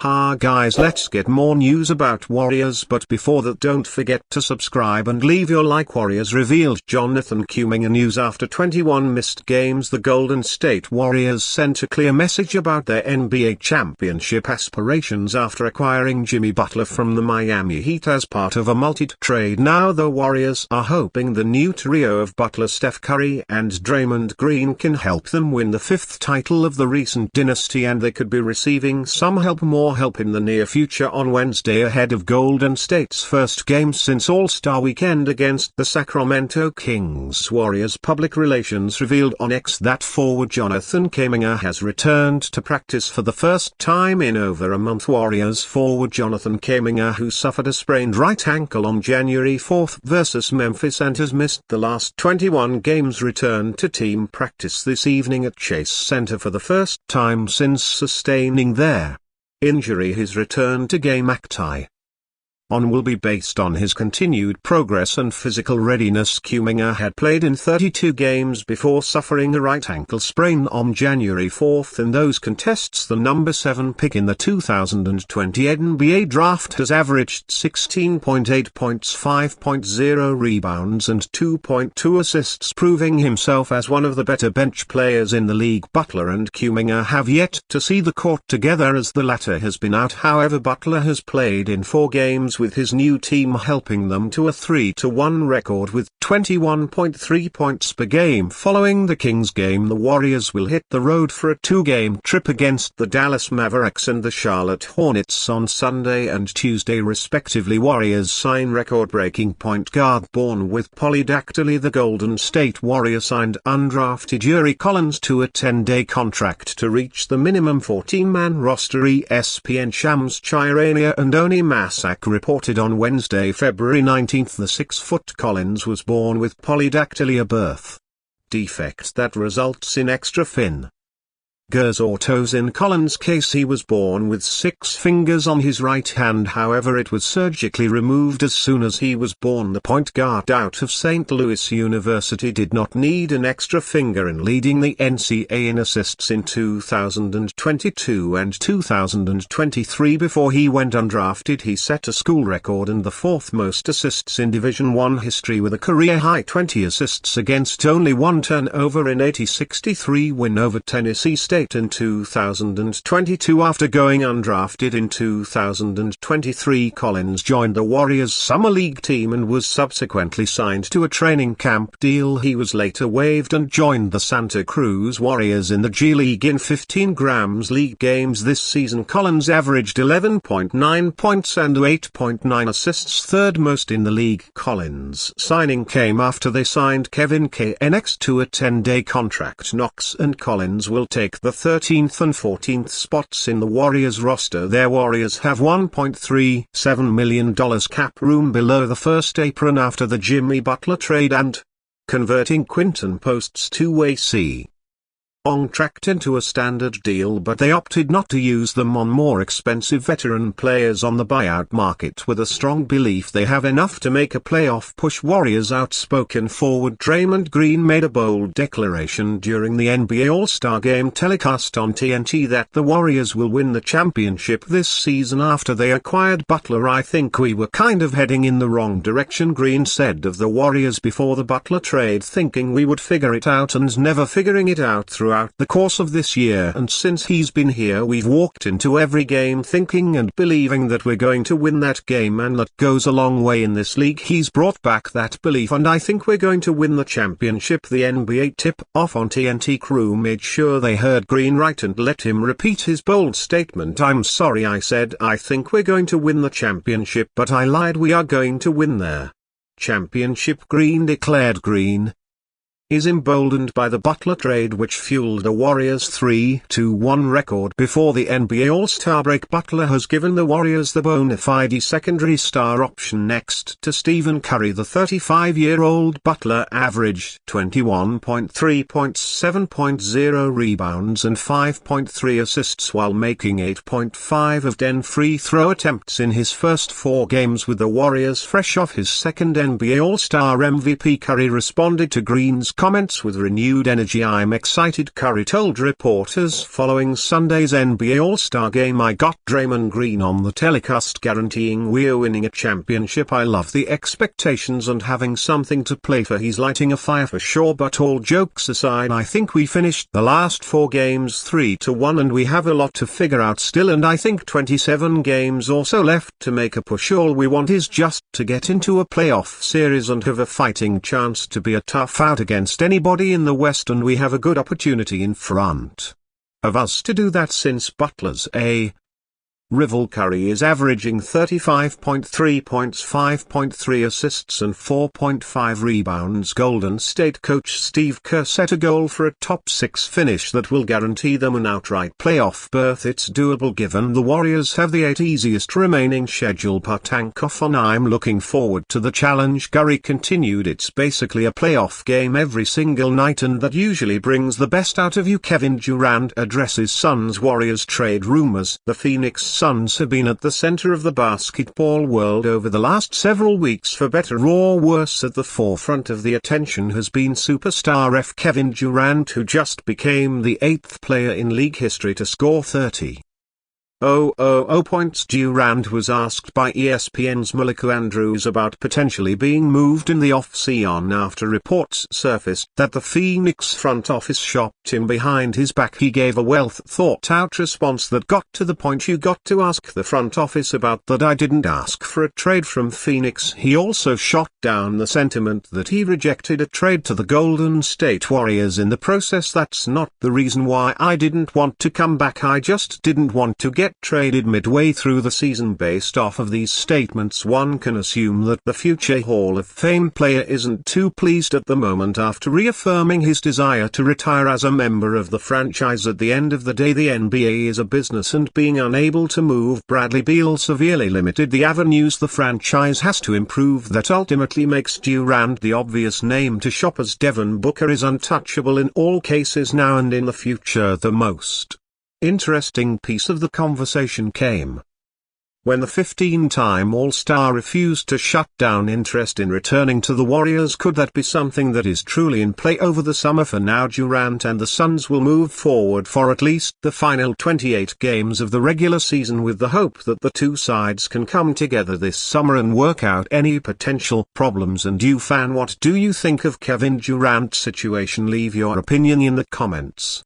Ha guys, let's get more news about Warriors, but before that don't forget to subscribe and leave your like. Warriors revealed Jonathan Kuminga news after 21 missed games. The Golden State Warriors sent a clear message about their NBA championship aspirations after acquiring Jimmy Butler from the Miami Heat as part of a multi-trade. Now the Warriors are hoping the new trio of Butler, Steph Curry and Draymond Green can help them win the fifth title of the recent dynasty, and they could be receiving some more help in the near future on Wednesday ahead of Golden State's first game since All-Star Weekend against the Sacramento Kings. Warriors public relations revealed on X that forward Jonathan Kuminga has returned to practice for the first time in over a month. Warriors forward Jonathan Kuminga, who suffered a sprained right ankle on January 4 versus Memphis and has missed the last 21 games, returned to team practice this evening at Chase Center for the first time since sustaining their injury. His return to game acti will be based on his continued progress and physical readiness. Kuminga had played in 32 games before suffering a right ankle sprain on January 4. In those contests, the number 7 pick in the 2020 NBA draft has averaged 16.8 points, 5.0 rebounds and 2.2 assists, proving himself as one of the better bench players in the league. Butler and Kuminga have yet to see the court together as the latter has been out. However, Butler has played in 4 games with his new team, helping them to a 3-1 record with 21.3 points per game. Following the Kings game, the Warriors will hit the road for a 2-game trip against the Dallas Mavericks and the Charlotte Hornets on Sunday and Tuesday respectively. Warriors sign record-breaking point guard born with polydactyly. The Golden State Warriors signed undrafted Yuri Collins to a 10-day contract to reach the minimum 14-man roster. ESPN Shams Charania and Oni Masak reported on Wednesday, February 19. The 6-foot Collins was born with polydactyly, a birth defect that results in extra fingers or toes. In Collins' case, he was born with 6 fingers on his right hand, however it was surgically removed as soon as he was born. The point guard out of St. Louis University did not need an extra finger, in leading the NCAA in assists in 2022 and 2023. Before he went undrafted, he set a school record and the 4th most assists in Division I history with a career-high 20 assists against only 1 turnover in 80-63 win over Tennessee State in 2022. After going undrafted in 2023, Collins joined the Warriors Summer League team and was subsequently signed to a training camp deal. He was later waived and joined the Santa Cruz Warriors in the G League. In 15 Grams League games this season, Collins averaged 11.9 points and 8.9 assists, 3rd most in the league. Collins' signing came after they signed Kevin KNX to a 10-day contract. Knox and Collins will take the 13th and 14th spots in the Warriors roster. Their Warriors have $1.37 million cap room below the first apron after the Jimmy Butler trade and converting Quinten Post's two-way contract into a standard deal, but they opted not to use them on more expensive veteran players on the buyout market, with a strong belief they have enough to make a playoff push. Warriors outspoken forward Draymond Green made a bold declaration during the NBA All-Star Game telecast on TNT that the Warriors will win the championship this season after they acquired Butler. "I think we were kind of heading in the wrong direction," Green said of the Warriors before the Butler trade, "thinking we would figure it out and never figuring it out throughout the course of this year, and since he's been here we've walked into every game thinking and believing that we're going to win that game, and that goes a long way in this league. He's brought back that belief and I think we're going to win the championship." The NBA tip-off on TNT crew made sure they heard Green right and let him repeat his bold statement. "I'm sorry, I said I think we're going to win the championship, but I lied. We are going to win their championship," Green declared. Green is emboldened by the Butler trade, which fueled a Warriors 3-1 record before the NBA All-Star break. Butler has given the Warriors the bona fide secondary star option next to Stephen Curry. The 35-year-old Butler averaged 21.3 points, 7.0 rebounds and 5.3 assists while making 8.5 of 10 free throw attempts in his first 4 games with the Warriors. Fresh off his second NBA All-Star MVP, Curry responded to Green's comments with renewed energy. "I'm excited," Curry told reporters following Sunday's NBA All-Star game. "I got Draymond Green on the telecast guaranteeing we're winning a championship. I love the expectations and having something to play for. He's lighting a fire for sure. But all jokes aside, I think we finished the last 4 games 3-1 and we have a lot to figure out still, and I think 27 games or so left to make a push. All we want is just to get into a playoff series and have a fighting chance to be a tough out against anybody in the West, and we have a good opportunity in front of us to do that since Butler's rival Curry is averaging 35.3 points, 5.3 assists and 4.5 rebounds. Golden State coach Steve Kerr set a goal for a top 6 finish that will guarantee them an outright playoff berth. It's doable given the Warriors have the 8 easiest remaining schedule per tank off on. I'm looking forward to the challenge," Curry continued. "It's basically a playoff game every single night, and that usually brings the best out of you." Kevin Durant addresses Suns Warriors trade rumors. The Phoenix Suns have been at the center of the basketball world over the last several weeks. For better or worse, at the forefront of the attention has been superstar Kevin Durant, who just became the 8th player in league history to score 30 points. Durant was asked by ESPN's Malika Andrews about potentially being moved in the off-season after reports surfaced that the Phoenix front office shopped him behind his back. He gave a well-thought-out response that got to the point. "You got to ask the front office about that. I didn't ask for a trade from Phoenix." He also shot down the sentiment that he rejected a trade to the Golden State Warriors in the process. "That's not the reason why I didn't want to come back. I just didn't want to get traded midway through the season." Based off of these statements, one can assume that the future Hall of Fame player isn't too pleased at the moment after reaffirming his desire to retire as a member of the franchise. At the end of the day, the NBA is a business, and being unable to move Bradley Beal severely limited the avenues the franchise has to improve. That ultimately makes Durant the obvious name to shop, as Devin Booker is untouchable in all cases now and in the future. The most interesting piece of the conversation came when the 15-time All-Star refused to shut down interest in returning to the Warriors. Could that be something that is truly in play over the summer? For now, Durant and the Suns will move forward for at least the final 28 games of the regular season, with the hope that the two sides can come together this summer and work out any potential problems. And you fan, what do you think of Kevin Durant's situation? Leave your opinion in the comments.